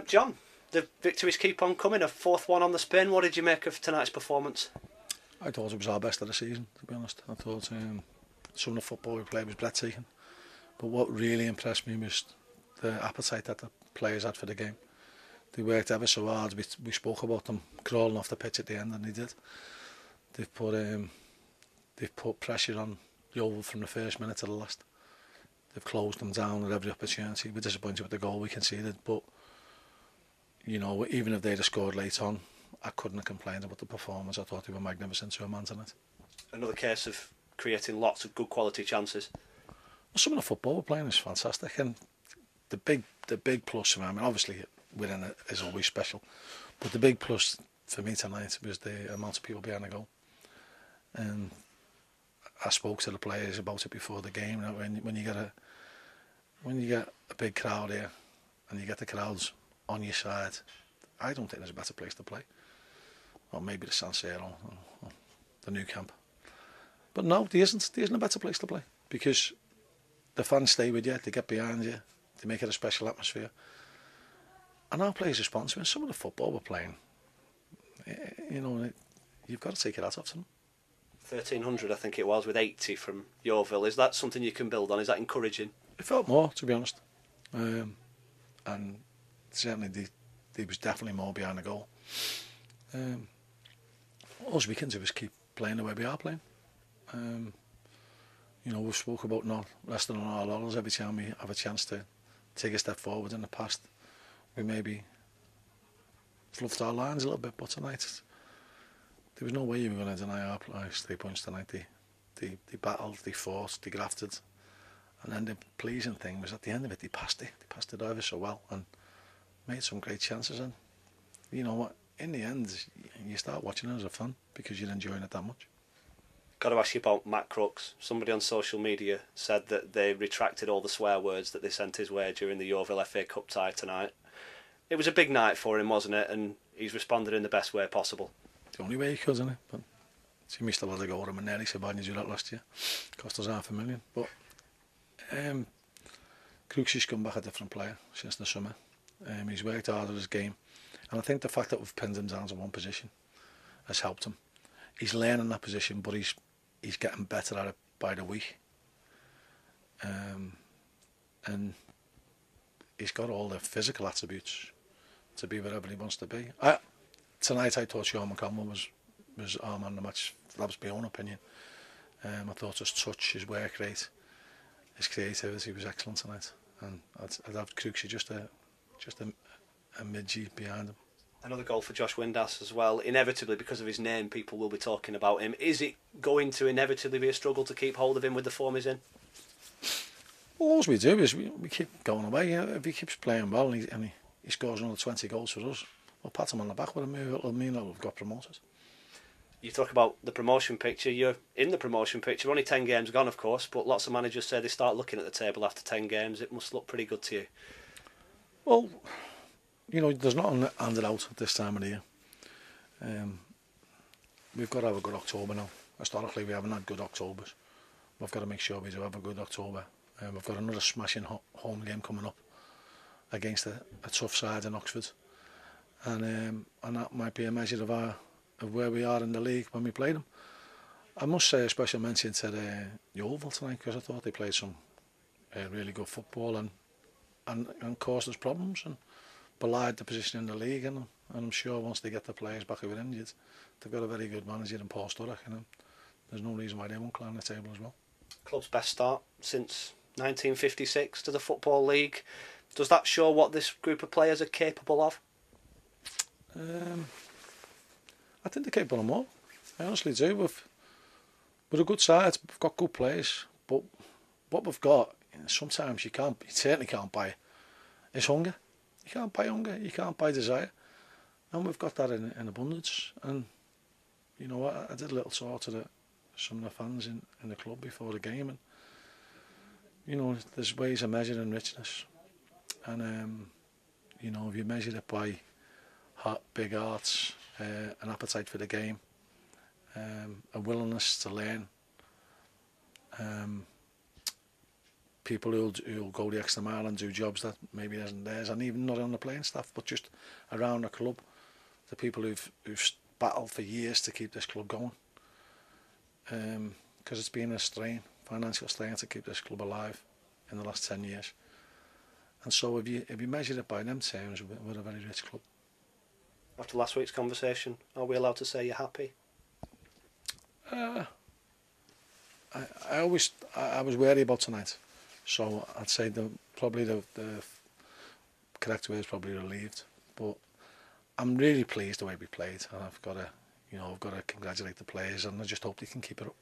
John, the victories keep on coming, a fourth one on the spin. What did you make of tonight's performance? I thought it was our best of the season, to be honest. I thought some of the football we played was breathtaking. But what really impressed me was the appetite that the players had for the game. They worked ever so hard. We spoke about them crawling off the pitch at the end, and they did. They've put pressure on Yeovil from the first minute to the last. They've closed them down at every opportunity. We're disappointed with the goal we conceded, but you know, even if they'd have scored late on, I couldn't have complained about the performance. I thought they were magnificent to a man tonight. Another case of creating lots of good quality chances. Well, some of the football we're playing is fantastic, and the big plus for me, I mean, obviously winning it is always special, but the big plus for me tonight was the amount of people behind the goal. And I spoke to the players about it before the game. You know, when you get a big crowd here, and you get the crowds on your side, I don't think there's a better place to play. Or maybe the San Siro, or the new camp. But no, there isn't a better place to play, because the fans stay with you, they get behind you, they make it a special atmosphere. And our players respond to it. Some of the football we're playing, you know, you've got to take it out of them. 1,300, I think it was, with 80 from Yeovil. Is that something you can build on? Is that encouraging? It felt more, to be honest. And certainly there was definitely more behind the goal. All we can do is keep playing the way we are playing. You know, we've spoke about not resting on our laurels every time we have a chance to take a step forward. In the past, we maybe fluffed our lines a little bit, but tonight there was no way you were going to deny our players 3 points tonight. They battled, they fought, they grafted, and then the pleasing thing was at the end of it, they passed it over so well and made some great chances. And you know what, in the end, you start watching it as a fun because you're enjoying it that much. Got to ask you about Matt Crooks. Somebody on social media said that they retracted all the swear words that they sent his way during the Yeovil FA Cup tie tonight. It was a big night for him, wasn't it? And he's responded in the best way possible. The only way he could, isn't it? But Jimmy still had to go to him, and there he said, "Why didn't you do that last year? Cost us $500,000." But Crooks has come back a different player since the summer. He's worked hard at his game, and I think the fact that we've pinned him down to one position has helped him. He's learning that position, but he's getting better at it by the week. And he's got all the physical attributes to be wherever he wants to be. Tonight I thought Sean McConnell was our man of the match. That was my own opinion. I thought his touch, his work rate, his creativity was excellent tonight. And I'd have Crooksy just a midgie behind him. Another goal for Josh Windass as well. Inevitably, because of his name, people will be talking about him. Is it going to inevitably be a struggle to keep hold of him with the form he's in? Well, all we do is we keep going away. If he keeps playing well and he scores another 20 goals for us, we'll pat him on the back with a move. It'll mean that we've got promoted. You talk about the promotion picture. You're in the promotion picture. Only 10 games gone, of course, but lots of managers say they start looking at the table after 10 games. It must look pretty good to you. Well, you know, there's nothing handed out at this time of the year. We've got to have a good October now. Historically, we haven't had good Octobers. We've got to make sure we do have a good October. We've got another smashing home game coming up against a tough side in Oxford, and that might be a measure of where we are in the league when we play them. I must say a special mention to Yeovil tonight, because I thought they played some really good football and caused us problems and belied the position in the league, and I'm sure once they get the players back who were injured, they've got a very good manager in Paul Sturrock, and there's no reason why they won't climb the table as well. Club's best start since 1956 to the Football League. Does that show what this group of players are capable of? I think they're capable of more. I honestly do. We're a good side, we've got good players, but what we've got, sometimes you certainly can't buy, is hunger. You can't buy hunger, you can't buy desire, and we've got that in abundance. And you know, I did a little talk to some of the fans in the club before the game, and you know, there's ways of measuring richness, and you know, if you measure it by big hearts, an appetite for the game, a willingness to learn, people who'll go the extra mile and do jobs that maybe isn't theirs, and even not on the playing staff, but just around the club. The people who've battled for years to keep this club going, because it's been a financial strain to keep this club alive in the last 10 years. And so if you measure it by them terms, we're a very rich club. After last week's conversation, are we allowed to say you're happy? I was wary about tonight, so I'd say probably the correct word is probably relieved. But I'm really pleased the way we played, and I've got to congratulate the players, and I just hope they can keep it up.